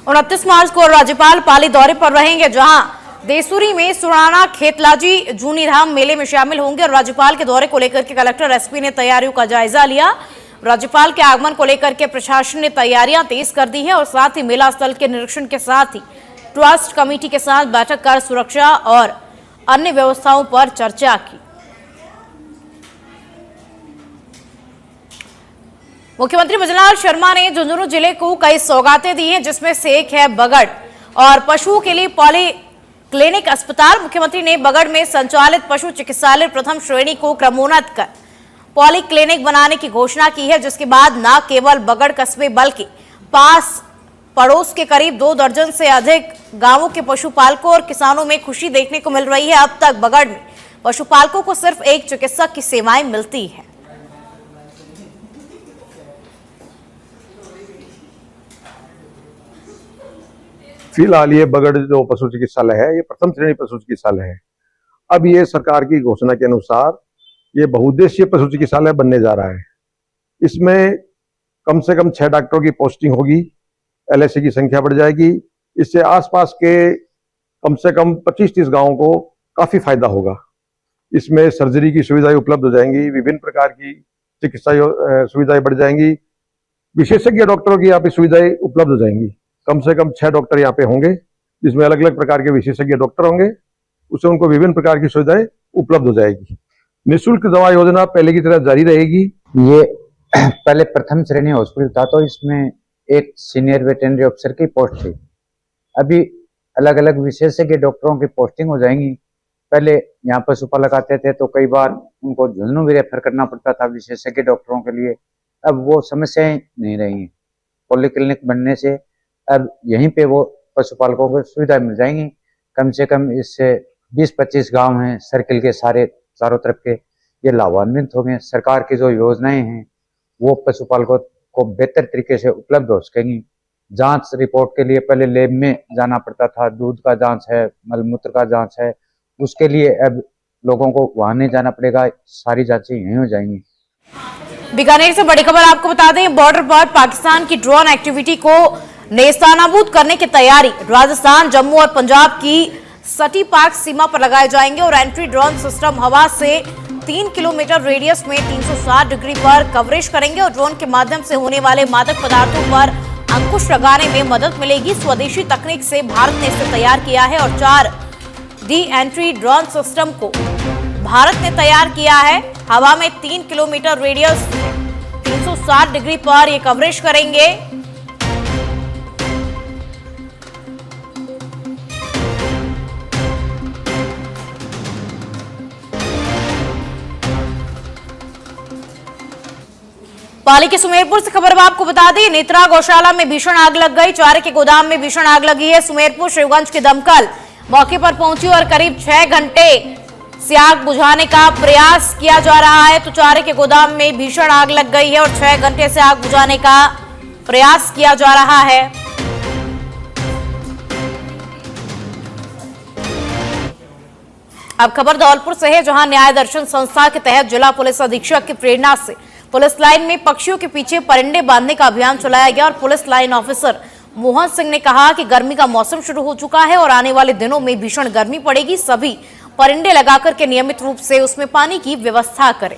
29 मार्च को राज्यपाल पाली दौरे पर रहेंगे, जहां देसूरी में सुराना खेतलाजी जूनी धाम मेले में शामिल होंगे। और राज्यपाल के दौरे को लेकर के कलेक्टर एसपी ने तैयारियों का जायजा लिया। राज्यपाल के आगमन को लेकर के प्रशासन ने तैयारियां तेज कर दी है और साथ ही मेला स्थल के निरीक्षण के साथ ही ट्रस्ट कमेटी के साथ बैठक कर सुरक्षा और अन्य व्यवस्थाओं पर चर्चा की। मुख्यमंत्री भजनलाल शर्मा ने झुंझुनू जिले को कई सौगातें दी हैं, जिसमें से एक है बगड़ और पशुओं के लिए पॉली क्लिनिक अस्पताल। मुख्यमंत्री ने बगड़ में संचालित पशु चिकित्सालय प्रथम श्रेणी को क्रमोन्नत कर पॉली क्लिनिक बनाने की घोषणा की है, जिसके बाद न केवल बगड़ कस्बे बल्कि पास पड़ोस के करीब 2 दर्जन से अधिक गांवों के पशुपालकों और किसानों में खुशी देखने को मिल रही है। अब तक बगड़ में पशुपालकों को सिर्फ एक चिकित्सक की सेवाएं मिलती है। फिलहाल ये बगड़ जो पशु चिकित्सालय है, ये प्रथम श्रेणी पशु चिकित्सालय है। अब ये सरकार की घोषणा के अनुसार ये बहुउद्देशीय पशु चिकित्सालय बनने जा रहा है। इसमें कम से कम 6 डॉक्टरों की पोस्टिंग होगी, एलएससी की संख्या बढ़ जाएगी। इससे आसपास के कम से कम 25-30 गांवों को काफी फायदा होगा। इसमें सर्जरी की सुविधाएं उपलब्ध हो जाएंगी, विभिन्न प्रकार की चिकित्सा सुविधाएं बढ़ जाएंगी, विशेषज्ञ डॉक्टरों की यहाँ पे सुविधाएं उपलब्ध हो जाएंगी। कम से कम 6 डॉक्टर यहाँ पे होंगे, जिसमें अलग अलग प्रकार के विशेषज्ञ डॉक्टर होंगे। उससे उनको विभिन्न प्रकार की सुविधाएं उपलब्ध हो जाएगी। निःशुल्क दवा योजना पहले की तरह जारी रहेगी। ये पहले प्रथम श्रेणी हॉस्पिटल था, तो इसमें एक सीनियर वेटरनरी अफसर की पोस्ट थी। अभी अलग अलग विशेषज्ञ डॉक्टरों की पोस्टिंग हो जाएंगी। पहले यहाँ पशुपालक आते थे तो कई बार उनको झुंझुनू भी रेफर करना पड़ता था विशेषज्ञ डॉक्टरों के लिए। अब वो समस्याएं नहीं रही हैं। पॉलीक्लिनिक बनने से अब यहीं पे वो पशुपालकों को सुविधा मिल जाएंगी। कम से कम इससे 20-25 गांव हैं सर्किल के चारों तरफ के, ये लाभान्वित होंगे। सरकार की जो योजनाएं हैं वो पशुपालकों को बेहतर तरीके से उपलब्ध हो सकेंगी। जांच रिपोर्ट के लिए पहले लैब में जाना पड़ता था, दूध का जांच है, मलमूत्र का जांच है, उसके लिए अब लोगों को वहां नहीं जाना पड़ेगा, सारी जांचें यहीं हो जाएंगी। बीकानेर से बड़ी खबर आपको बता दें, बॉर्डर पर पाकिस्तान की ड्रोन एक्टिविटी को नेस्तनाबूद करने की तैयारी। राजस्थान, जम्मू और पंजाब की सटी पाक सीमा पर लगाए जाएंगे और एंट्री ड्रोन सिस्टम हवा से 3 किलोमीटर रेडियस में 360 डिग्री पर कवरेज करेंगे और ड्रोन के माध्यम से होने वाले मादक पदार्थों पर अंकुश लगाने में मदद मिलेगी। स्वदेशी तकनीक से भारत ने इसे तैयार किया है और 4D एंट्री ड्रोन सिस्टम को भारत ने तैयार किया है। हवा में 3 किलोमीटर रेडियस 360 डिग्री पर ये कवरेज करेंगे। पाली के सुमेरपुर से खबर आपको बता दें, नेत्रा गौशाला में भीषण आग लग गई। चारे के गोदाम में भीषण आग लगी है। सुमेरपुर शिवगंज की दमकल मौके पर पहुंची और करीब 6 घंटे से आग बुझाने का प्रयास किया जा रहा है। तो चारे के गोदाम में भीषण आग लग गई है और 6 घंटे से आग बुझाने का प्रयास किया जा रहा है। अब खबर धौलपुर से है, जहां न्याय दर्शन संस्था के तहत जिला पुलिस अधीक्षक की प्रेरणा से पुलिस लाइन में पक्षियों के पीछे परिंदे बांधने का अभियान चलाया गया। और police line officer Mohan Singh ने कहा कि गर्मी का मौसम शुरू हो चुका है और आने वाले दिनों में भीषण गर्मी पड़ेगी। सभी परिंदे लगाकर के नियमित रूप से उसमें पानी की व्यवस्था करें।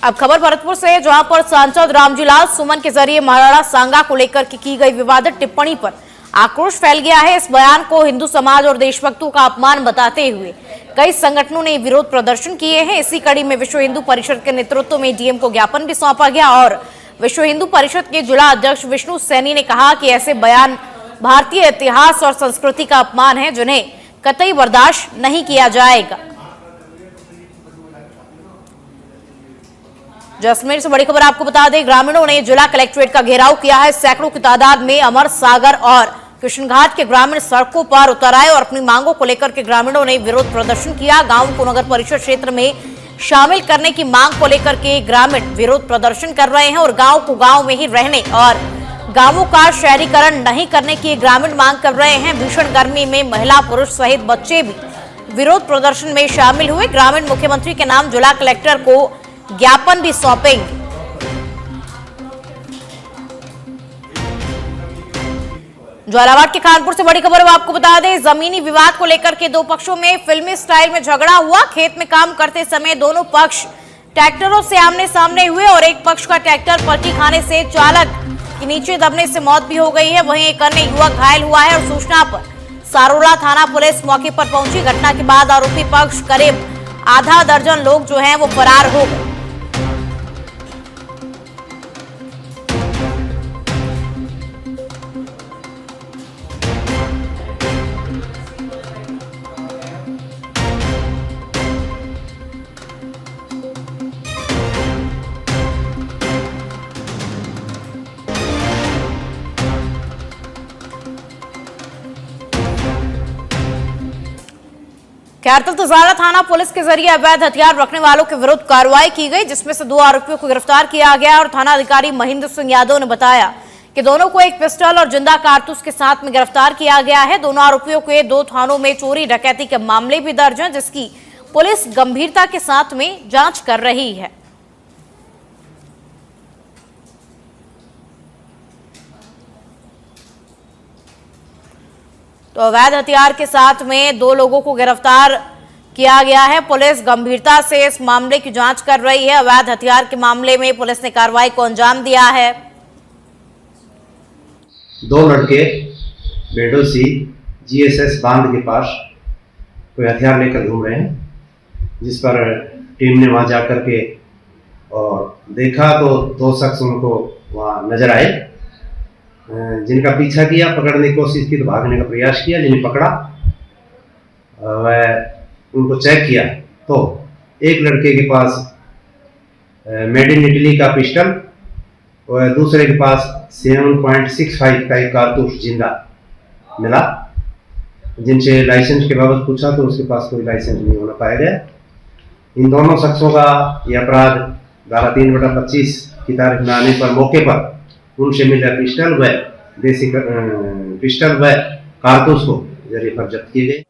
अब खबर भरतपुर से है, जहां पर सांसद रामजीलाल सुमन के जरिए महाराणा सांगा को लेकर की गई विवादित टिप्पणी पर आक्रोश फैल गया है। इस बयान को हिंदू समाज और देशभक्तों का अपमान बताते हुए कई संगठनों ने विरोध प्रदर्शन किए हैं। इसी कड़ी में विश्व हिंदू परिषद के नेतृत्व में डीएम को ज्ञापन भी सौंपा गया और विश्व हिंदू परिषद के जिला अध्यक्ष विष्णु सैनी ने कहा कि ऐसे बयान भारतीय इतिहास और संस्कृति का अपमान है, जिन्हें कतई बर्दाश्त नहीं किया जाएगा। जैसलमेर से बड़ी खबर आपको बता दें, ग्रामीणों ने जिला कलेक्ट्रेट का घेराव किया है। सैकड़ों की तादाद में अमर सागर और कृष्णघाट के ग्रामीण सड़कों पर उतर आए और अपनी मांगों को लेकर के ग्रामीणों ने विरोध प्रदर्शन किया। गांव को नगर परिषद क्षेत्र में शामिल करने की मांग को लेकर के ग्रामीण विरोध प्रदर्शन कर रहे हैं और गांव को गांव में ही रहने और गांवों का शहरीकरण नहीं करने की ग्रामीण मांग कर रहे हैं। भीषण गर्मी में महिला पुरुष सहित बच्चे भी विरोध प्रदर्शन में शामिल हुए। ग्रामीण मुख्यमंत्री के नाम जिला कलेक्टर को ज्ञापन भी सौंपेंगे। झालावाड़ के खानपुर से बड़ी खबर आपको बता दें, जमीनी विवाद को लेकर के दो पक्षों में फिल्मी स्टाइल में झगड़ा हुआ। खेत में काम करते समय दोनों पक्ष ट्रैक्टरों से आमने सामने हुए और एक पक्ष का ट्रैक्टर पलटी खाने से चालक की नीचे दबने से मौत भी हो गई है। वहीं एक अन्य युवक घायल हुआ है और सूचना पर सारोला थाना पुलिस मौके पर पहुंची। घटना के बाद आरोपी पक्ष करीब आधा दर्जन लोग जो हैं वो फरार हो गए। कैरतल तजारा थाना पुलिस के जरिए अवैध हथियार रखने वालों के विरुद्ध कार्रवाई की गई, जिसमें से 2 आरोपियों को गिरफ्तार किया गया और थाना अधिकारी महेंद्र सिंह यादव ने बताया कि दोनों को एक पिस्टल और जिंदा कारतूस के साथ में गिरफ्तार किया गया है। दोनों आरोपियों के 2 थानों में चोरी डकैती के मामले भी दर्ज हैं, जिसकी पुलिस गंभीरता के साथ में जांच कर रही है। तो अवैध हथियार के साथ में 2 लोगों को गिरफ्तार किया गया है। पुलिस गंभीरता से इस मामले की जांच कर रही है। अवैध हथियार के मामले में पुलिस ने कार्रवाई को अंजाम दिया है। 2 लड़के बेडोसी जीएसएस बांध के पास कोई हथियार लेकर घूम रहे हैं, जिस पर टीम ने वहां जाकर के और देखा तो 2 शख्स उनको वहां नजर आए, जिनका पीछा किया, पकड़ने की कोशिश की तो भागने का प्रयास किया। जिन्हें पकड़ा, वह उनको चेक किया तो एक लड़के के पास मेड इन इटली का पिस्टल और दूसरे के पास 7.65 का एक कारतूस जिंदा मिला। जिनसे लाइसेंस के बाबत पूछा तो उसके पास कोई लाइसेंस नहीं होना पाया गया। इन दोनों शख्सों का यह अपराध धारा 3/25 की तारीख में आने पर मौके पर उनसे मिला पिस्टल व देसी पिस्टल व कारतूस को जरिए पर जब्त किए गए।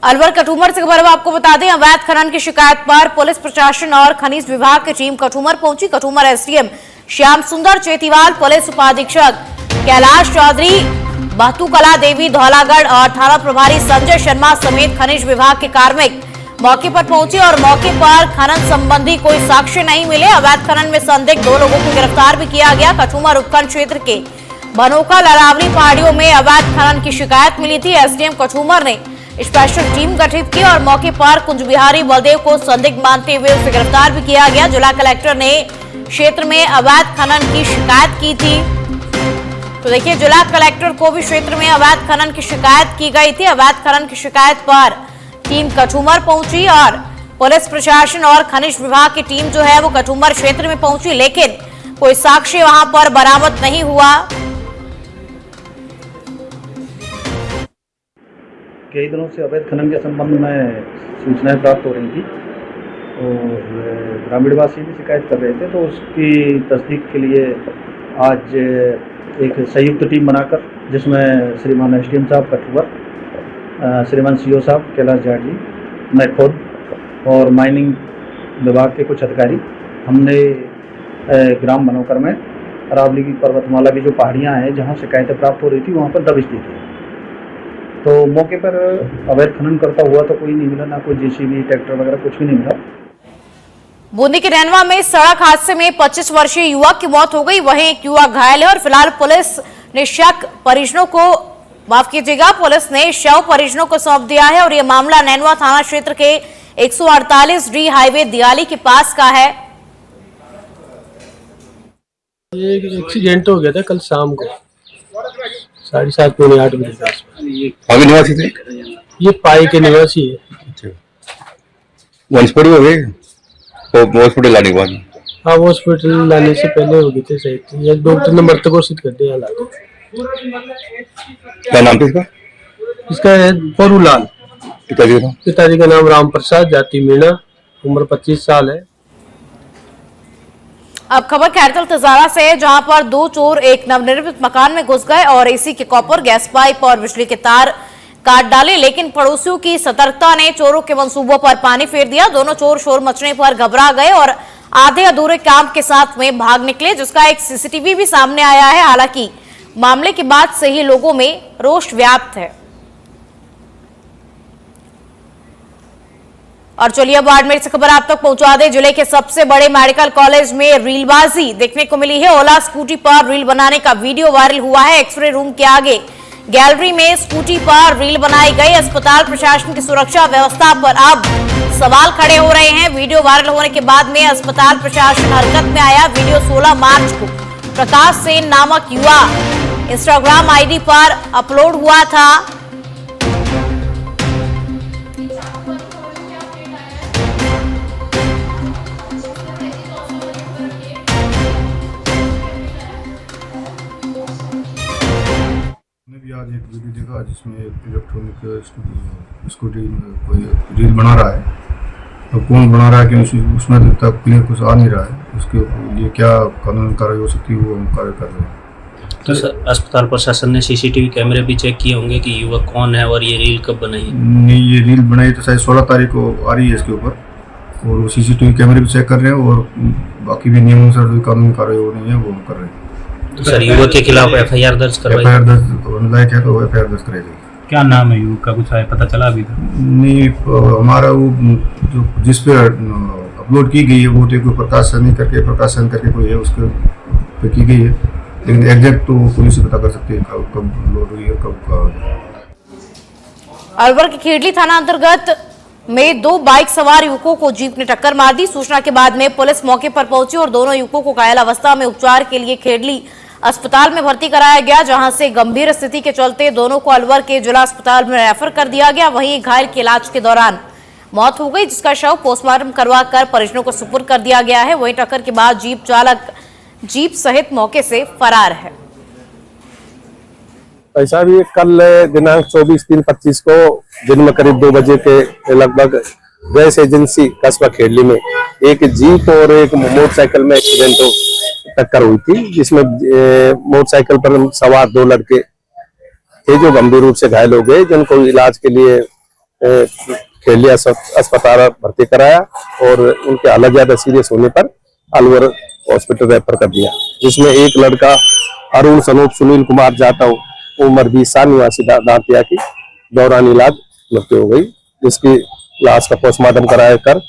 अलवर कटुमर से खबर आपको बता दें, अवैध खनन की शिकायत पर पुलिस प्रशासन और खनिज विभाग की टीम कटुमर पहुंची। कटुमर एसडीएम श्याम सुंदर चेतीवाल, पुलिस उपाधीक्षक कैलाश चौधरी, बहतुकला देवी धौलागढ़ और थाना प्रभारी संजय शर्मा समेत खनिज विभाग के कार्मिक मौके पर पहुंचे और मौके पर खनन संबंधी कोई साक्ष्य नहीं मिले। अवैध खनन में संदिग्ध 2 लोगों को गिरफ्तार भी किया गया। कटुमर उपखंड क्षेत्र के बनोका लरावली पहाड़ियों में अवैध खनन की शिकायत मिली थी। एसडीएम कटुमर ने स्पेशल टीम गठित की और मौके पर कुंज बिहारी बलदेव को संदिग्ध मानते हुए उसे गिरफ्तार भी किया गया। जिला कलेक्टर ने क्षेत्र में अवैध खनन की शिकायत की थी। तो देखिए, जिला कलेक्टर को भी क्षेत्र में अवैध खनन की शिकायत की गई थी। अवैध खनन की शिकायत पर टीम कटुमर पहुंची और पुलिस प्रशासन और खनिज विभाग की टीम जो है वो कटुमर क्षेत्र में पहुंची, लेकिन कोई साक्ष्य वहां पर बरामद नहीं हुआ। कई दिनों से अवैध खनन के संबंध में सूचनाएं प्राप्त हो रही थी और ग्रामीणवासी भी शिकायत कर रहे थे, तो उसकी तस्दीक के लिए आज एक संयुक्त टीम बनाकर, जिसमें श्रीमान एसडीएम साहब कटुमर, श्रीमान सीओ साहब कैलाश जाट जी, मैं खुद और माइनिंग विभाग के कुछ अधिकारी, हमने ग्राम बनोकर में अरावली की पर्वतमाला की जो पहाड़ियां हैं जहां शिकायतें प्राप्त हो रही थी वहां पर दबिश दी थी। तो मौके पर अवैध खनन करता हुआ तो कोई नहीं मिला, ना कोई जेसीबी ट्रैक्टर वगैरह कुछ भी नहीं मिला। बूंदी के नैनवा में सड़क हादसे में 25 वर्षीय युवक की मौत हो गई, वहीं एक युवक घायल है और फिलहाल पुलिस ने शव परिजनों को सौंप दिया है और यह मामला नैनवा थाना क्षेत्र के 148 डी हाईवे दियाली के पास का है। ये एक एक्सीडेंट हो गया था कल शाम को 7:30 पौने 8 बजे के आसपास। निवासी थे? ये पाई के निवासी है। वंशपड़ी हो गए तो हॉस्पिटल लाने के बाद? हाँ, हॉस्पिटल लाने से पहले हो गए थे शायद। ये डॉक्टर ने मृत घोषित कर दिया। क्या नाम था इसका? इसका है परूलाल। पिताजी का नाम राम प्रसाद, जाति मीणा, उम्र 25 साल है। अब खबर कैरतल तजारा से है, जहां पर 2 चोर एक नवनिर्मित मकान में घुस गए और एसी के कॉपर, गैस पाइप और बिजली के तार काट डाले, लेकिन पड़ोसियों की सतर्कता ने चोरों के मंसूबों पर पानी फेर दिया। दोनों चोर शोर मचने पर घबरा गए और आधे अधूरे काम के साथ में भाग निकले, जिसका एक सीसीटीवी भी सामने आया है। हालांकि मामले के बाद से ही लोगों में रोष व्याप्त है। और चलिए अब बाड़मेर से खबर आप तक पहुंचा दे। जिले के सबसे बड़े मेडिकल कॉलेज में रीलबाजी देखने को मिली है। ओला स्कूटी पर रील बनाने का वीडियो वायरल हुआ है। एक्सरे रूम के आगे गैलरी में स्कूटी पर रील बनाई गई। अस्पताल प्रशासन की सुरक्षा व्यवस्था पर अब सवाल खड़े हो रहे हैं। वीडियो वायरल होने के बाद में अस्पताल प्रशासन हरकत में आया। वीडियो 16 मार्च को प्रकाश सेन नामक युवा इंस्टाग्राम आईडी पर अपलोड हुआ था। मैंने भी आज एक वीडियो देखा जिसमें एक इलेक्ट्रॉनिक स्कूटी कोई रील बना रहा है। तो कौन बना रहा है कि उसमें तक क्लियर कुछ आ नहीं रहा है। उसके लिए क्या कानून कार्रवाई हो सकती है वो हम कार्य कर रहे हैं। तो अस्पताल प्रशासन ने सीसीटीवी कैमरे भी चेक किए होंगे कि युवक कौन है और ये रील कब बनाई? नहीं, ये रील बनाई तो शायद 16 तारीख को आ रही है इसके ऊपर, और वो सीसीटीवी कैमरे भी चेक कर रहे हैं और बाकी भी नियमानुसार जो कानूनी कार्रवाई हो रही है वो हम कर रहे हैं। तो सर युवक के खिलाफ एफआईआर दर्ज करवाई? एफआईआर दर्ज लायक है तो एफआईआर दर्ज कराई जाएगी। क्या नाम है युवक का, कुछ है पता चला अभी तक? नहीं, हमारा वो जो जिस पे अपलोड की गई है वो तो कोई प्रकाशन करके कोई है उसके पे की गई है, लेकिन एग्जैक्ट तो पुलिस से पता कर सकती है कब अपलोड हुई है कब। अलवर के खेड़ली थाना अंतर्गत में 2 बाइक सवार युवकों को जीप ने टक्कर मार दी। सूचना के बाद में पुलिस मौके पर पहुंची और दोनों युवकों को घायल अवस्था में उपचार के लिए खेड़ली अस्पताल में भर्ती कराया गया, जहां से गंभीर स्थिति के चलते दोनों को अलवर के जिला अस्पताल में रेफर कर दिया गया। वहीं घायल के इलाज के दौरान मौत हो गई, जिसका शव पोस्टमार्टम करवाकर परिजनों को सुपुर्द कर दिया गया है। वहीं टक्कर के बाद जीप चालक जीप सहित मौके से फरार है। ऐसा भी कल दिनांक 24/3/25 को दिन में करीब 2 बजे के लगभग गैस एजेंसी कस्बा खेड़ली में एक जीप और एक मोटरसाइकिल में एक्सीडेंट टक्कर हुई थी, जिसमें मोटरसाइकिल पर सवार 2 लड़के थे जो गंभीर रूप से घायल हो गए, जिनको इलाज के लिए खेड़ली अस्पताल भर्ती कराया और उनके हालत ज्यादा सीरियस होने पर अलवर हॉस्पिटल रेफर कर दिया, जिसमें एक लड़का अरुण सनोप सुनील कुमार जाटव उम्र 20 साल निवासी दांतिया की दौरान इलाज मृत्यु हो गई, जिसकी लाश का पोस्टमार्टम कराया कर